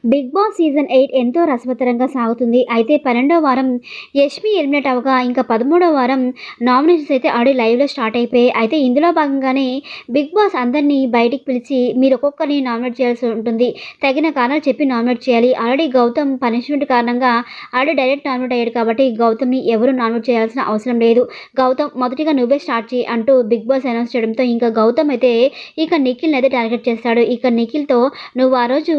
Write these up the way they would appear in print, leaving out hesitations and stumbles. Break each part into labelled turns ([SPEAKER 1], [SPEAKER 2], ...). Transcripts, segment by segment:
[SPEAKER 1] Big boss season 8 ఎంతో రసవత్తరంగా సాగుతుంది. అయితే 12వ వారం యష్మి ఎలిమినేట్ అవ్వగా ఇంకా 13వ వారం నామినేషన్స్ అయితే ఆల్రెడీ లైవ్‌లో స్టార్ట్ అయిపోయాయి. అయితే ఇందులో భాగంగానే బిగ్ బాస్ అందరినీ బయటికి పిలిచి మీరు ఒక్కొక్కరిని నామినేట్ చేయాల్సి ఉంటుంది. తగిన కారణాలు చెప్పి నామినేట్ చేయాలి. ఆల్రెడీ గౌతమ్ పనిష్మెంట్ కారణంగా ఆల్రెడీ డైరెక్ట్ నామినేట్ అయ్యాడు కాబట్టి గౌతమ్‌ని ఎవరు నామినేట్ చేయాల్సిన అవసరం లేదు. గౌతమ్ మొదటిగా నువ్వే స్టార్ట్ చెయ్యి అంటూ బిగ్ బాస్ అనౌన్స్ చేయడంతో ఇంకా గౌతమ్ అయితే ఇక నిఖిల్‌ని అయితే టార్గెట్ చేస్తాడు. ఇక నిఖిల్‌తో నువ్వు ఆ రోజు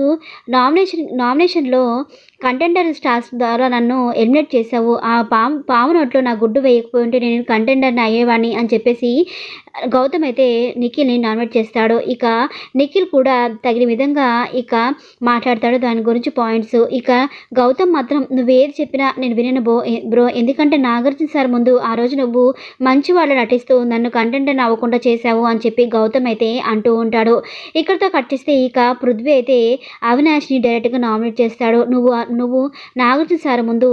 [SPEAKER 1] నామినేషన్‌లో కంటెండర్ టాస్క్ ద్వారా నన్ను ఎలిమినేట్ చేశావు. ఆ పాము నోట్లో నా గుడ్డు వేయకపోయుంటే నేను కంటెండర్‌ని అయ్యేవాడిని అని చెప్పేసి గౌతమ్ అయితే నిఖిల్‌ని నామినేట్ చేస్తాడు. ఇక నిఖిల్ కూడా తగిన విధంగా ఇక మాట్లాడతాడు దాని గురించి పాయింట్స్. ఇక గౌతమ్ మాత్రం నువ్వేది చెప్పినా నేను వినను బ్రో ఎందుకంటే నాగార్జున సార్ ముందు ఆ రోజు నువ్వు మంచివాళ్ళ నటిస్తూ నన్ను కంటెండర్‌ని అవ్వకుండా చేశావు అని చెప్పి గౌతమ్ అయితే అంటూ ఉంటాడు. ఇక్కడితో కట్ చేస్తే ఇక పృథ్వీ అయితే అవినాష్‌ని డైరెక్ట్‌గా నామినేట్ చేస్తాడు. నువ్వు నాగార్జున సార్ ముందు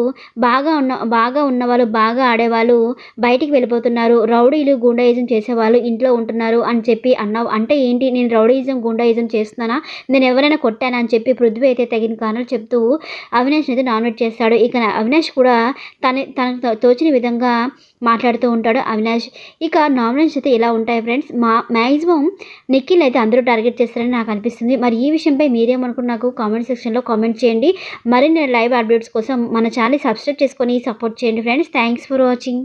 [SPEAKER 1] బాగా ఉన్నవాళ్ళు, బాగా ఆడేవాళ్ళు బయటికి వెళ్ళిపోతున్నారు. రౌడీలు, గుండాయిజం చేసేవాళ్ళు ఇంట్లో ఉంటున్నారు అని చెప్పి అన్నావు. అంటే ఏంటి నేను రౌడీయిజం, గుండాయిజం చేస్తున్నానా? నేను ఎవరైనా కొట్టానా అని చెప్పి పృథ్వీ అయితే తగిన కారణాలు చెప్తూ అవినాష్‌ని అయితే నామినేట్ చేస్తాడు. ఇక అవినాష్ కూడా తనకు తోచిన విధంగా మాట్లాడుతూ ఉంటాడు అవినాష్. ఇక నామినేషన్స్ అయితే ఇలా ఉంటాయి ఫ్రెండ్స్. మ్యాక్సిమం నిఖిల్ అయితే అందరూ టార్గెట్ చేస్తారని నాకు అనిపిస్తుంది. మరి ఈ విషయంపై మీరేమనుకున్నారు నాకు కామెంట్ సెక్షన్‌లో కామెంట్ చేయండి. మరిన్ని లైవ్ అప్డేట్స్ కోసం మన ఛానెల్‌ని సబ్స్క్రైబ్ చేసుకొని సపోర్ట్ చేయండి ఫ్రెండ్స్. Thanks for watching.